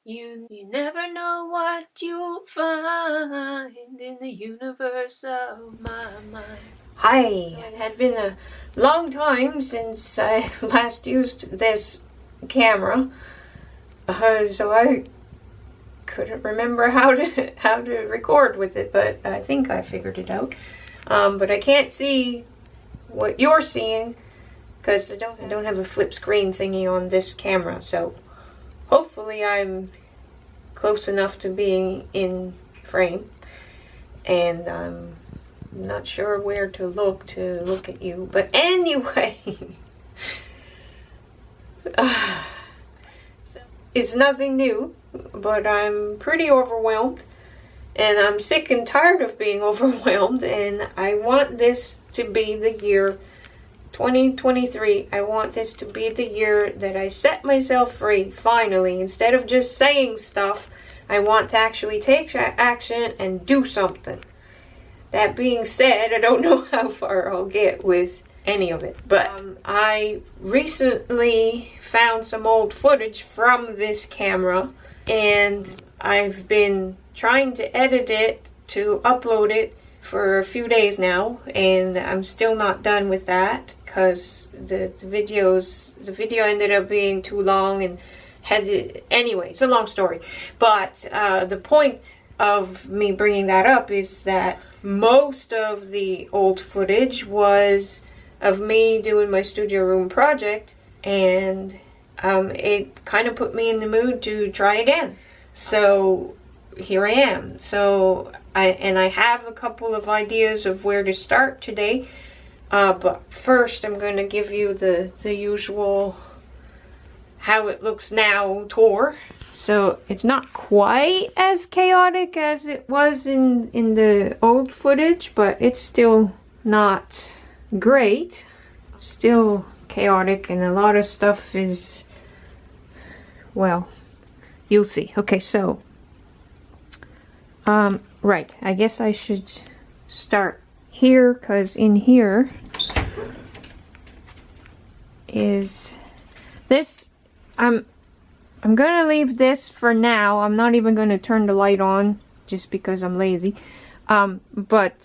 You never know what you'll find in the universe of my mind. Hi, it had been a long time since I last used this camera, so I couldn't remember how to record with it, but I think I figured it out. But I can't see what you're seeing because I don't have a flip screen thingy on this camera, so hopefully I'm close enough to being in frame, and I'm not sure where to look at you, but anyway, so it's nothing new, but I'm pretty overwhelmed, and I'm sick and tired of being overwhelmed, and I want this to be the year 2023. I want this to be the year that I set myself free, finally. Instead of just saying stuff, I want to actually take action and do something. That being said, I don't know how far I'll get with any of it, but I recently found some old footage from this camera, and I've been trying to edit it to upload it for a few days now, and I'm still not done with that because the video ended up being too long and anyway, it's a long story. But the point of me bringing that up is that most of the old footage was of me doing my studio room project, and it kind of put me in the mood to try again. So here I am. So I have a couple of ideas of where to start today, but first I'm going to give you the usual how it looks now tour. So it's not quite as chaotic as it was in the old footage, but it's still not great. Still chaotic, and a lot of stuff is, well, you'll see. Okay, so right, I guess I should start here, because in here is this. I'm gonna leave this for now. I'm not even gonna turn the light on just because I'm lazy. But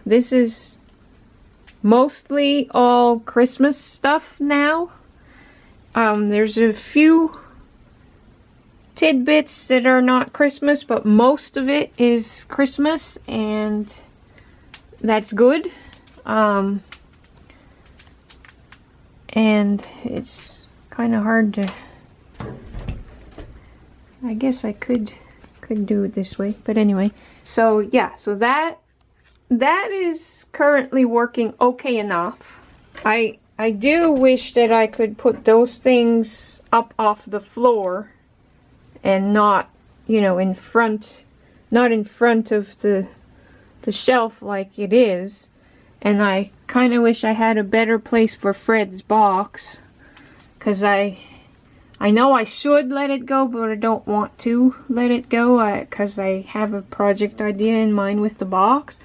this is mostly all Christmas stuff now. There's a few tidbits that are not Christmas, but most of it is Christmas, and that's good. And it's kind of hard to, I guess I could do it this way, but anyway. So yeah, so that is currently working okay enough. I do wish that I could put those things up off the floor and not, you know, not in front of the shelf like it is. And I kind of wish I had a better place for Fred's box, because I know I should let it go, but I don't want to let it go, because I have a project idea in mind with the box.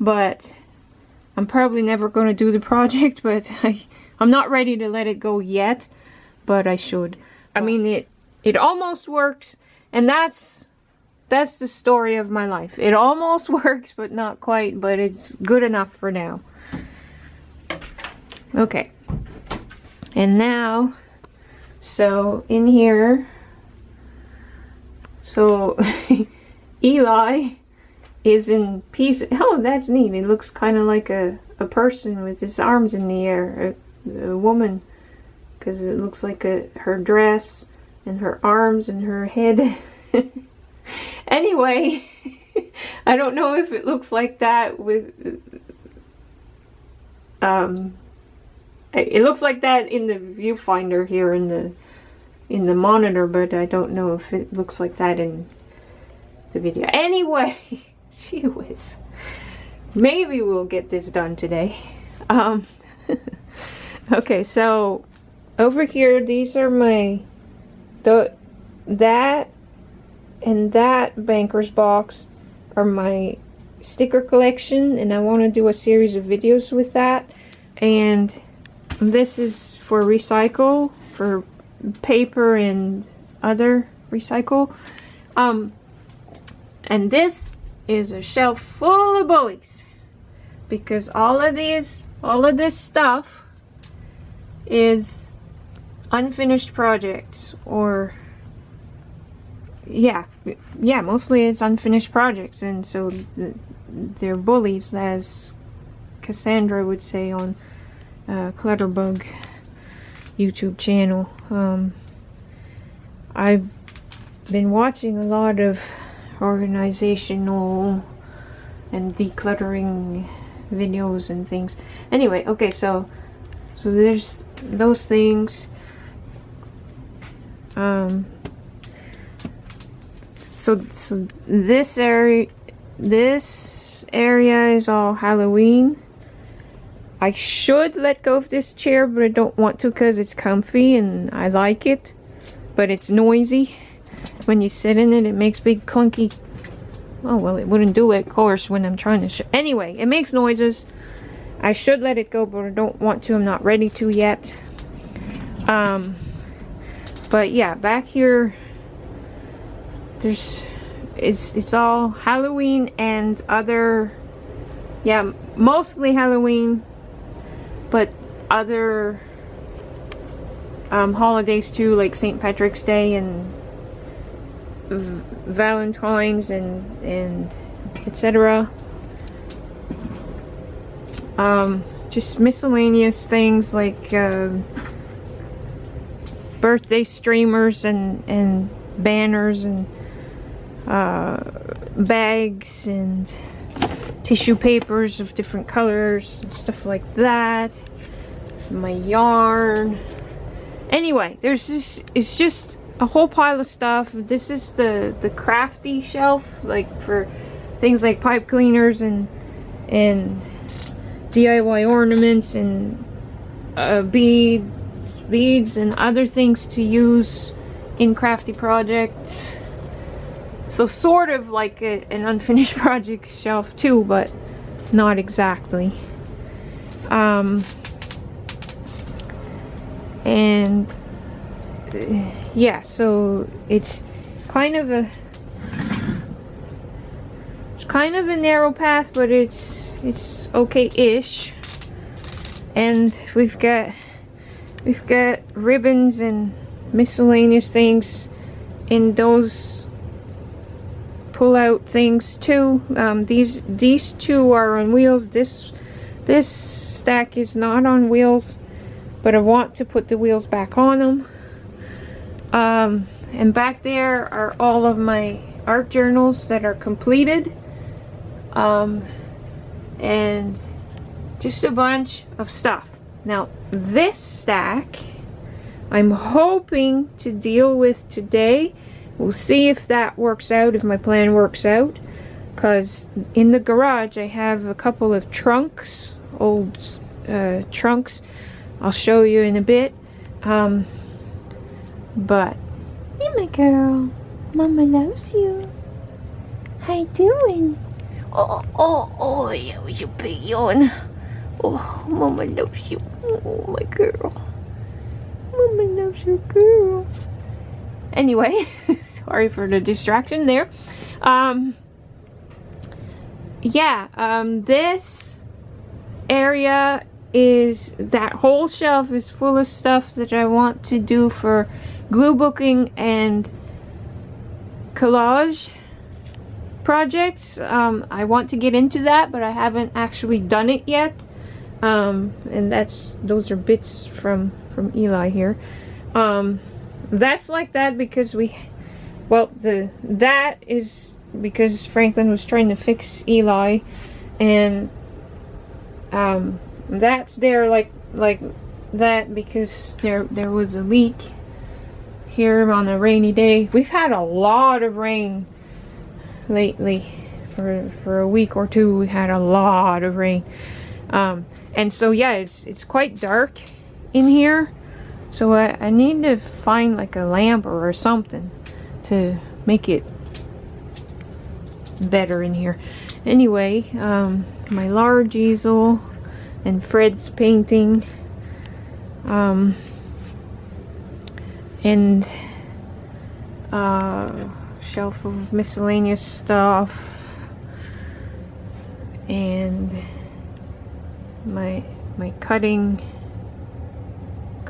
But I'm probably never going to do the project, but I'm not ready to let it go yet, but I should. I mean, it almost works, and that's the story of my life. It almost works, but not quite, but it's good enough for now. Okay. And now, so in here, so Eli is in pieces. Oh, that's neat. It looks kind of like a person with his arms in the air, a woman, because it looks like her dress and her arms and her head. Anyway, I don't know if it looks like that with it looks like that in the viewfinder here in the monitor, but I don't know if it looks like that in the video. Anyway, gee whiz. Maybe we'll get this done today. Okay, so over here, these are my that and that banker's box are my sticker collection, and I want to do a series of videos with that. And this is for recycle, for paper and other recycle. And this is a shelf full of bullies, because all of this stuff is unfinished projects, or yeah, mostly it's unfinished projects, and so they're bullies, as Cassandra would say on Clutterbug YouTube channel. I've been watching a lot of organizational and decluttering videos and things. Anyway, okay, so there's those things. So this area is all Halloween. I should let go of this chair, but I don't want to because it's comfy and I like it, but it's noisy. When you sit in it, it makes big clunky. Oh well, it wouldn't do it, of course, when I'm trying to anyway, it makes noises. I should let it go, but I don't want to. I'm not ready to yet. But yeah, back here it's all Halloween and other, yeah, mostly Halloween, but other holidays too, like St. Patrick's Day and Valentine's and etc. Just miscellaneous things like birthday streamers and banners and bags and tissue papers of different colors and stuff like that. My yarn. Anyway, it's just a whole pile of stuff. This is the crafty shelf, like for things like pipe cleaners and DIY ornaments and beads and other things to use in crafty projects. So sort of like an unfinished project shelf too, but not exactly. And yeah, so it's kind of a narrow path, but it's okay-ish. And we've got ribbons and miscellaneous things in those pull-out things too. These two are on wheels. This stack is not on wheels, but I want to put the wheels back on them. And back there are all of my art journals that are completed, and just a bunch of stuff. Now this stack I'm hoping to deal with today. We'll see if that works out, if my plan works out, because in the garage I have a couple of trunks, old trunks. I'll show you in a bit. But hey, my girl, Mama loves you. How you doing? Oh, yeah, you big yawn. Oh, Mama loves you. Oh, my girl. Mama loves your girl. Anyway, sorry for the distraction there. This area is, that whole shelf is full of stuff that I want to do for glue booking and collage projects. I want to get into that, but I haven't actually done it yet. And those are bits from Eli here. That's like that because that is because Franklin was trying to fix Eli, and that's there like that because there was a leak here on a rainy day. We've had a lot of rain lately. For a week or two we had a lot of rain, and so yeah, it's quite dark in here. So I need to find like a lamp or something to make it better in here. Anyway, my large easel and Fred's painting, and shelf of miscellaneous stuff, and my cutting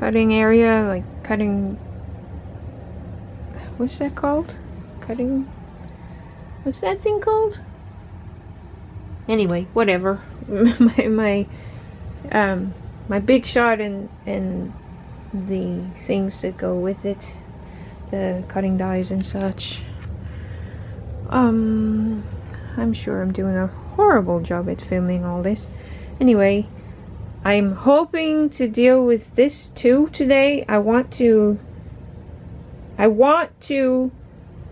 area, like cutting, what's that called? What's that thing called? Anyway, whatever. my big shot and the things that go with it, the cutting dies and such. I'm sure I'm doing a horrible job at filming all this. Anyway, I'm hoping to deal with this too today. I want to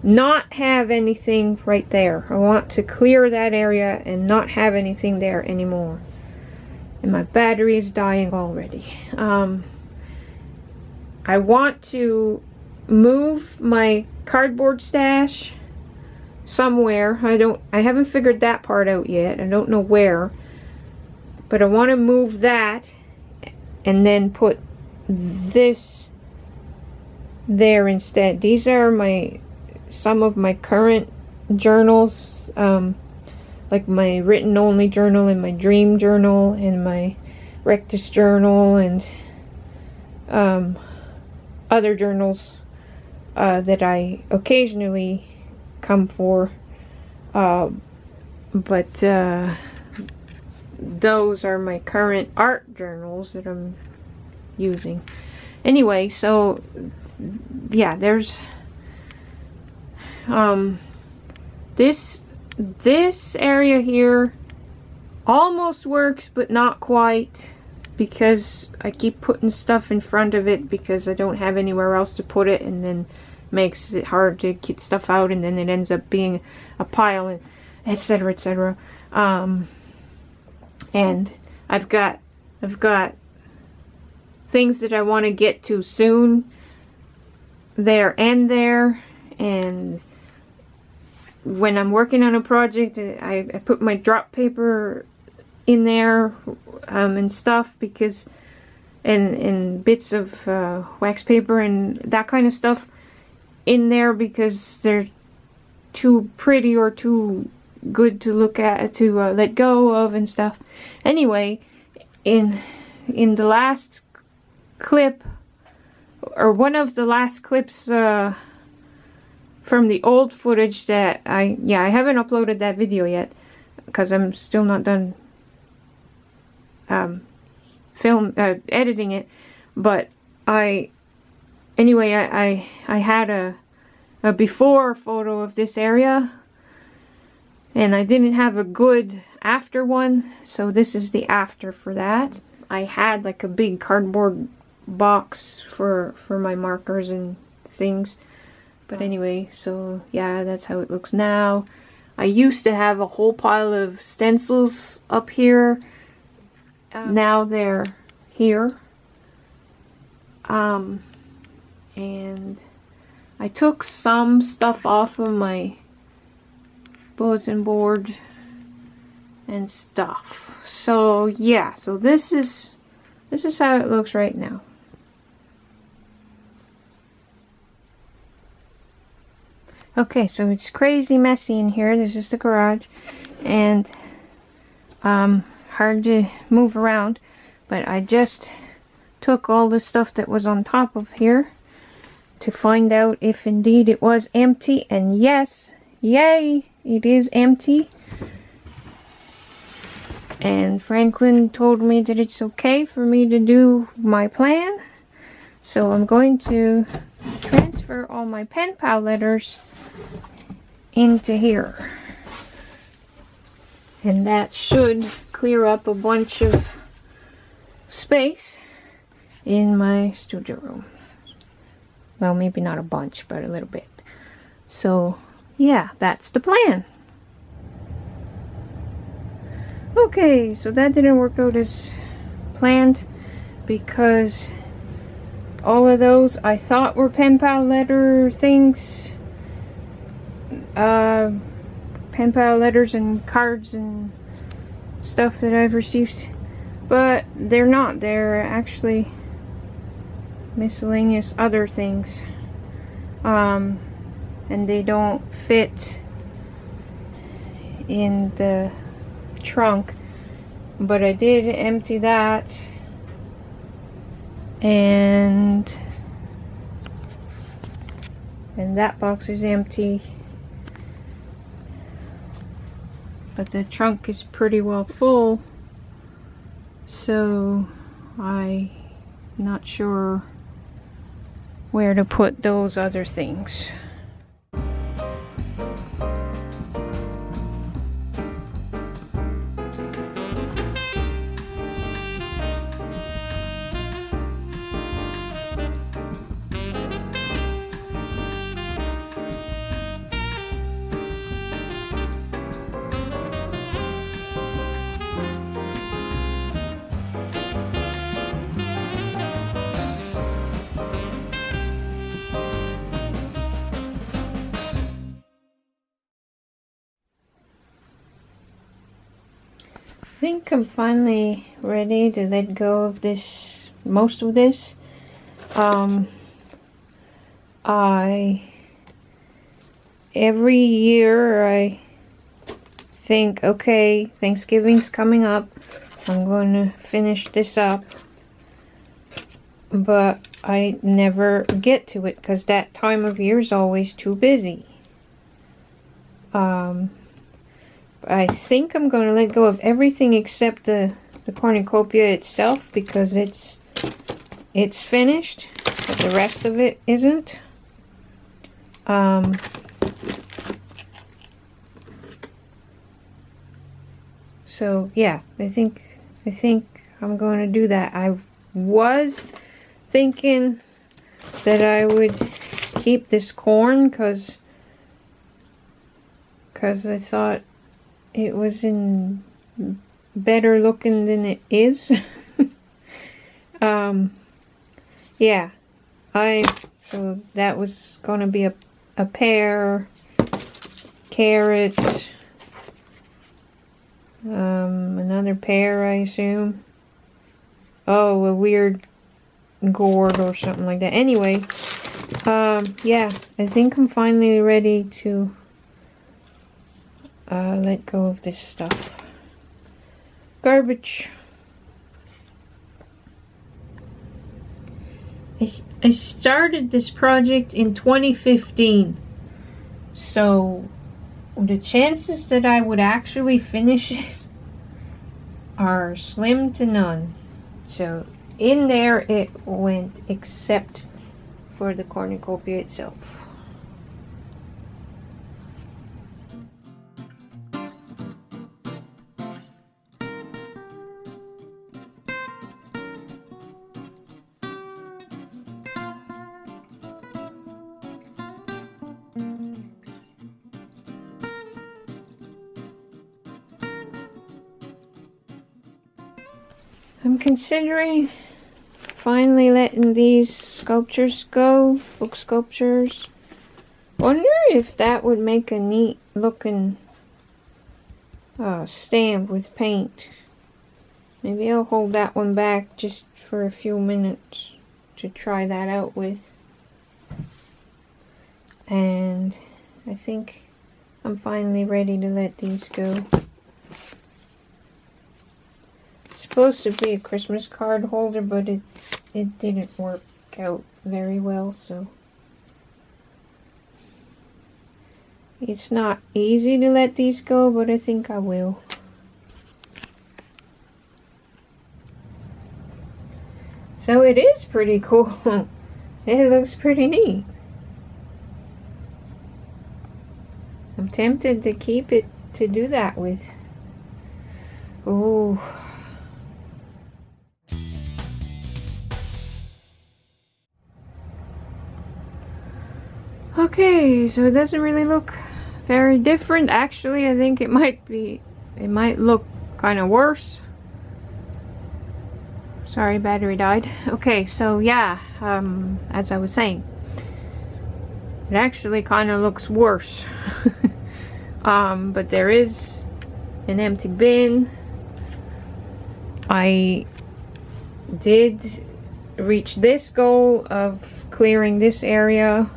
not have anything right there. I want to clear that area and not have anything there anymore. And my battery is dying already. I want to move my cardboard stash somewhere. I haven't figured that part out yet. I don't know where. But I want to move that and then put this there instead. These are some of my current journals, like my written only journal and my dream journal and my rectus journal and other journals that I occasionally come for, but those are my current art journals that I'm using. Anyway, so yeah, there's this area here almost works, but not quite, because I keep putting stuff in front of it because I don't have anywhere else to put it, and then makes it hard to get stuff out, and then it ends up being a pile, and etc., etc. And I've got things that I want to get to soon there, and when I'm working on a project, I put my drop paper in there and stuff, because and bits of wax paper and that kind of stuff in there, because they're too pretty or too good to look at, to let go of and stuff. Anyway, in the last clip, or one of the last clips from the old footage that I haven't uploaded that video yet because I'm still not done editing it, but I had a before photo of this area, and I didn't have a good after one, so this is the after for that. I had like a big cardboard box for my markers and things, but anyway, so yeah, that's how it looks now. I used to have a whole pile of stencils up here. Now they're here. And I took some stuff off of my bulletin board and stuff. So yeah, so this is how it looks right now. Okay, so it's crazy messy in here. This is the garage, and hard to move around, but I just took all the stuff that was on top of here to find out if indeed it was empty, and yes, yay, it is empty. And Franklin told me that it's okay for me to do my plan, so I'm going to transfer all my pen pal letters into here, and that should clear up a bunch of space in my studio room. Well, maybe not a bunch, but a little bit. So yeah, that's the plan. Okay, so that didn't work out as planned, because all of those I thought were pen pal letter things, pen pal letters and cards and stuff that I've received, but they're not. They're actually miscellaneous other things. and they don't fit in the trunk. But I did empty that, and that box is empty, but the trunk is pretty well full, so I'm not sure where to put those other things. I think I'm finally ready to let go of this, most of this. Every year I think, okay, Thanksgiving's coming up, I'm going to finish this up, but I never get to it because that time of year is always too busy. I think I'm going to let go of everything except the cornucopia itself, because it's finished, but the rest of it isn't. So yeah, I think I'm going to do that. I was thinking that I would keep this corn because I thought it was in better looking than it is. Yeah, so that was gonna be a pear, carrots, another pear, I assume. Oh, a weird gourd or something like that. Anyway, yeah, I think I'm finally ready to let go of this stuff. Garbage. I started this project in 2015, so the chances that I would actually finish it are slim to none. So in there it went, except for the cornucopia itself. I'm considering finally letting these sculptures go, book sculptures. Wonder if that would make a neat looking stamp with paint. Maybe I'll hold that one back just for a few minutes to try that out with. And I think I'm finally ready to let these go. Supposed to be a Christmas card holder, but it didn't work out very well, so it's not easy to let these go, but I think I will. So it is pretty cool. It looks pretty neat. I'm tempted to keep it to do that with. Ooh. Okay, so it doesn't really look very different. Actually, I think it might look kind of worse. Sorry, battery died. Okay, so yeah, as I was saying, it actually kind of looks worse. But there is an empty bin. I did reach this goal of clearing this area,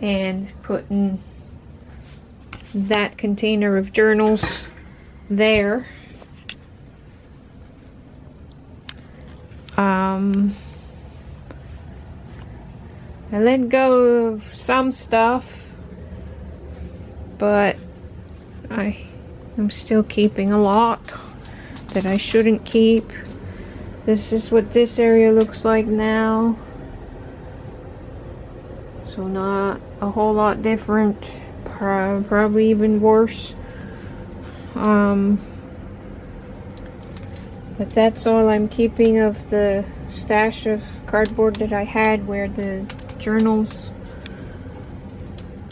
and putting that container of journals there. I let go of some stuff, but I'm still keeping a lot that I shouldn't keep. This is what this area looks like now. So not a whole lot different, probably even worse. But that's all I'm keeping of the stash of cardboard that I had where the journals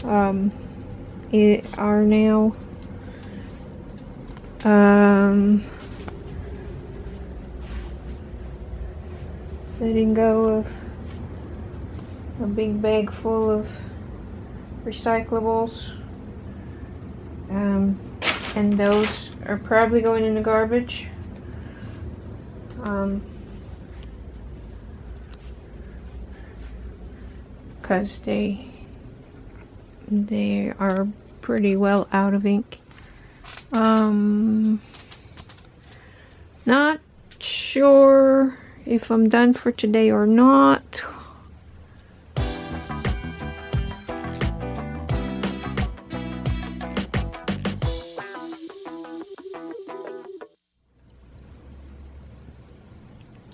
are now. Letting go of a big bag full of recyclables, and those are probably going in the garbage. Because they are pretty well out of ink. Not sure if I'm done for today or not.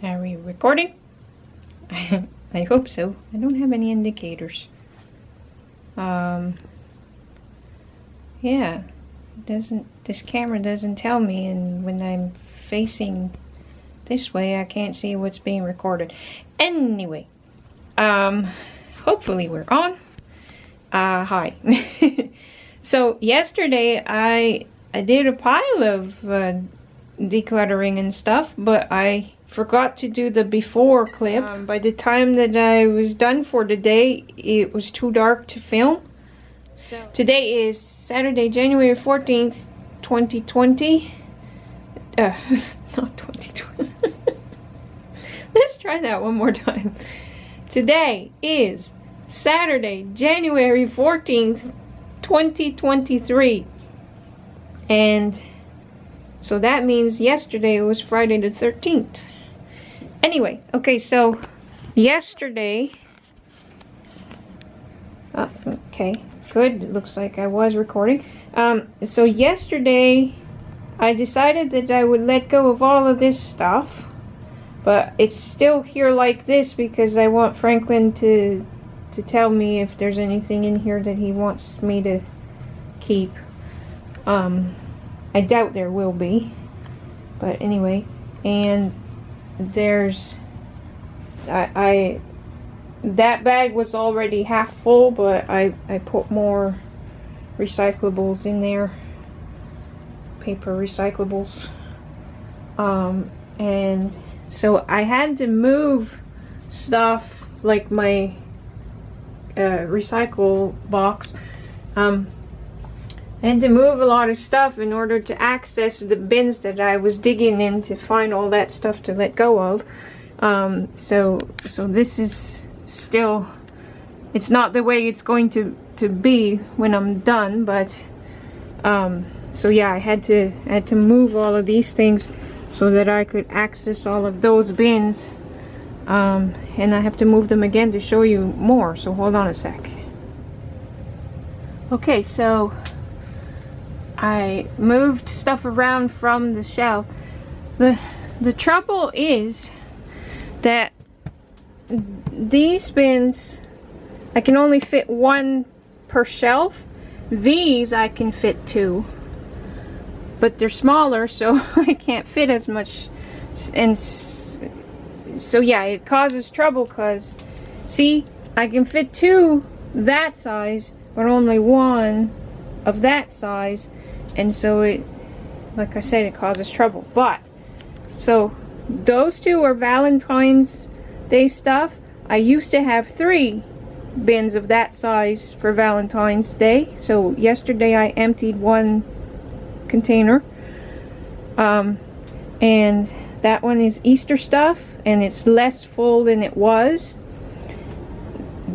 Are we recording? I hope so. I don't have any indicators. Yeah, this camera doesn't tell me, and when I'm facing this way I can't see what's being recorded. Anyway, hopefully we're on. Hi. So yesterday I did a pile of decluttering and stuff, but I forgot to do the before clip. By the time that I was done for the day, it was too dark to film. So today is Saturday, January 14th, 2020. Not 2020. Let's try that one more time. Today is Saturday, January 14th, 2023. And so that means yesterday was Friday the 13th. Anyway, okay, so yesterday, okay, good, it looks like I was recording. So yesterday I decided that I would let go of all of this stuff, but it's still here like this because I want Franklin to tell me if there's anything in here that he wants me to keep. I doubt there will be, but anyway, and there's that bag was already half full, but I put more recyclables in there, paper recyclables, and so I had to move stuff like my recycle box. I had to move a lot of stuff in order to access the bins that I was digging in to find all that stuff to let go of. So this is still, it's not the way it's going to be when I'm done, but so yeah, I had to move all of these things so that I could access all of those bins, and I have to move them again to show you more, so hold on a sec. Okay, so I moved stuff around from the shelf. The trouble is that these bins, I can only fit one per shelf. These I can fit two, but they're smaller, so I can't fit as much. And so yeah, it causes trouble because, see, I can fit two that size, but only one of that size. And so it, like I said, it causes trouble. But, so those two are Valentine's Day stuff. I used to have 3 bins of that size for Valentine's Day. So yesterday I emptied one container. And that one is Easter stuff, and it's less full than it was.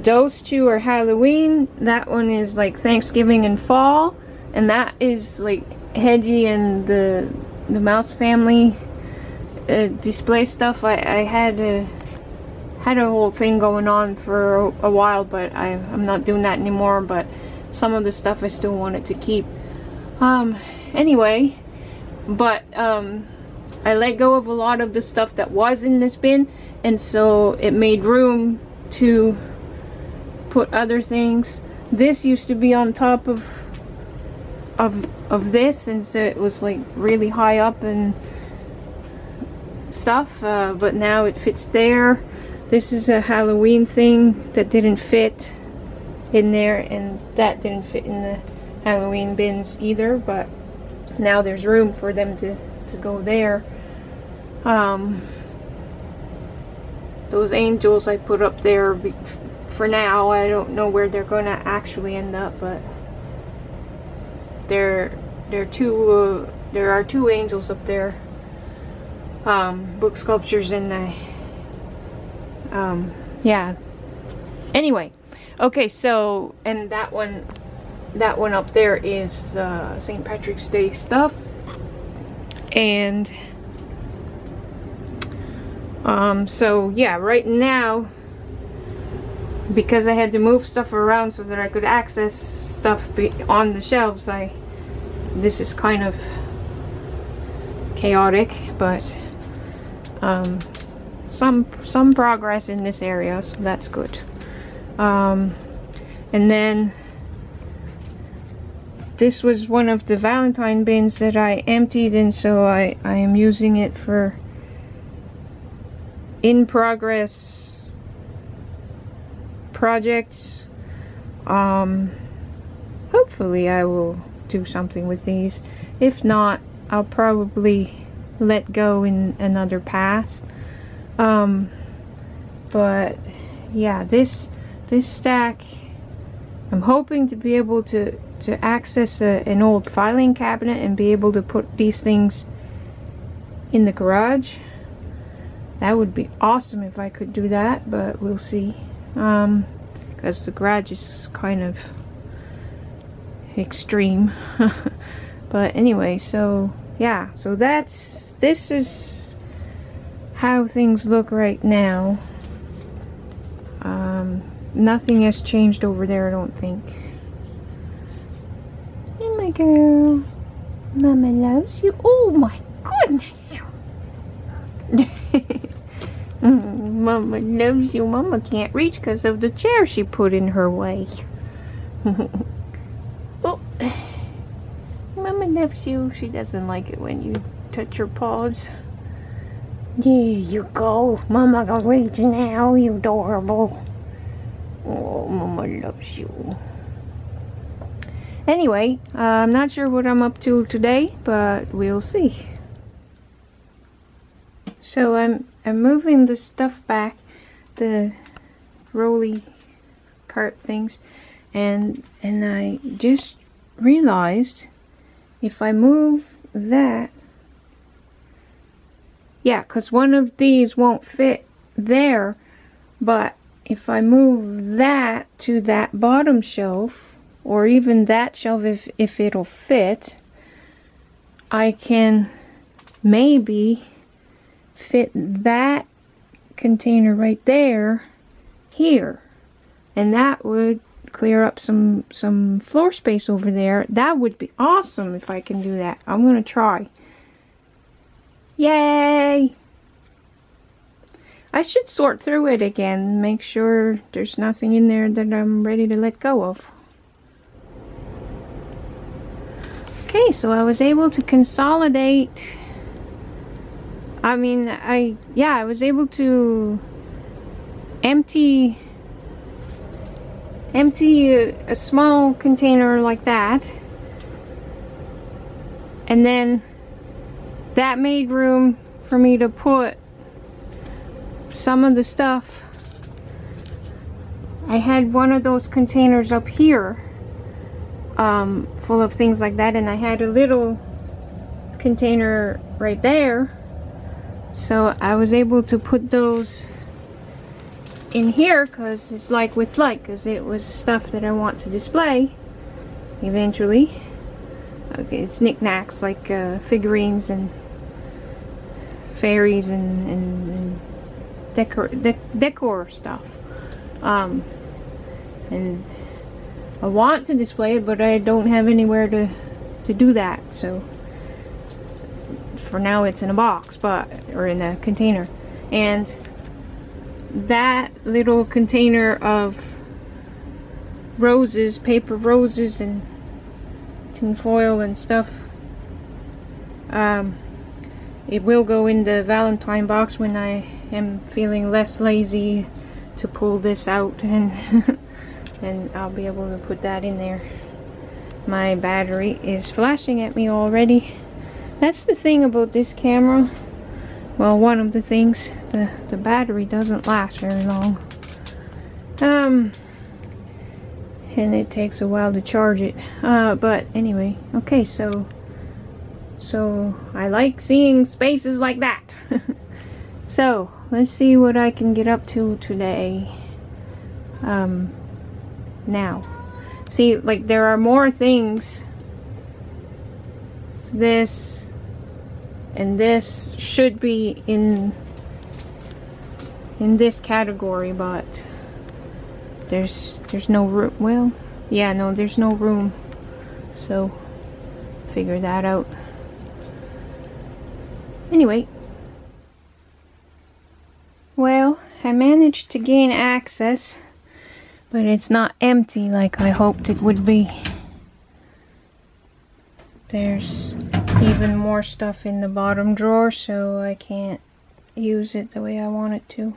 those two are Halloween. That one is like Thanksgiving and fall, and that is like Hedgie and the Mouse Family display stuff. I had a whole thing going on for a while, but I'm not doing that anymore. But some of the stuff I still wanted to keep. Anyway, but I let go of a lot of the stuff that was in this bin, and so it made room to put other things. This used to be on top of this, and so it was like really high up and stuff, but now it fits there. This is a Halloween thing that didn't fit in there, and that didn't fit in the Halloween bins either, but now there's room for them to go there. Those angels I put up there for now. I don't know where they're gonna actually end up, but there are two angels up there, book sculptures, and yeah. Anyway, okay, so, and that one up there is St. Patrick's Day stuff, and so yeah, right now, because I had to move stuff around so that I could access stuff on the shelves, this is kind of chaotic, but some progress in this area, so that's good. And then this was one of the Valentine bins that I emptied, and so I am using it for in progress projects. Hopefully I will do something with these. If not, I'll probably let go in another pass. But yeah, this stack, I'm hoping to be able to access an old filing cabinet and be able to put these things in the garage. That would be awesome if I could do that, but we'll see. Because the garage is kind of extreme. But anyway, so yeah, so this is how things look right now. Nothing has changed over there, I don't think. Hey, my girl. Mama loves you. Oh my goodness. Mama loves you. Mama can't reach because of the chair she put in her way. Oh, Mama loves you. She doesn't like it when you touch her paws. There you go. Mama gonna reach now. You adorable. Oh, Mama loves you. Anyway, I'm not sure what I'm up to today, but we'll see. So I'm moving the stuff back, the rolly cart things, and I just realized if I move that, yeah, because one of these won't fit there, but if I move that to that bottom shelf, or even that shelf if it'll fit, I can maybe fit that container right there here, and that would clear up some floor space over there. That would be awesome if I can do that. I'm gonna try. Yay! I should sort through it again, make sure there's nothing in there that I'm ready to let go of. Okay, so I was able to consolidate. I mean, I was able to empty a small container like that, and then that made room for me to put some of the stuff. I had one of those containers up here full of things like that, and I had a little container right there, so I was able to put those in here because it's like with like, because it was stuff that I want to display eventually. Okay, it's knickknacks like figurines and fairies and decor stuff. And I want to display it, but I don't have anywhere to do that. So for now, it's in a box, or in a container. And that little container of roses, paper roses, and tin foil and stuff, it will go in the Valentine box when I am feeling less lazy to pull this out, and and I'll be able to put that in there. My battery is flashing at me already. That's the thing about this camera. Well, one of the things, the battery doesn't last very long. And it takes a while to charge it. But anyway, okay, so I like seeing spaces like that. So, let's see what I can get up to today. Now. See, like, there are more things. This and this should be in this category, but there's no room. Well, yeah, no, there's no room. So, figure that out. Anyway. Well, I managed to gain access, but it's not empty like I hoped it would be. There's even more stuff in the bottom drawer, so I can't use it the way I want it to.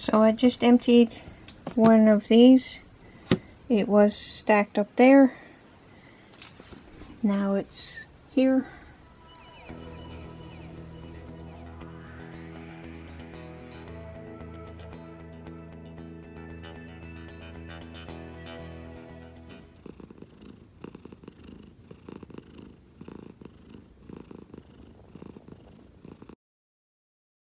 So I just emptied one of these. It was stacked up there. Now it's here.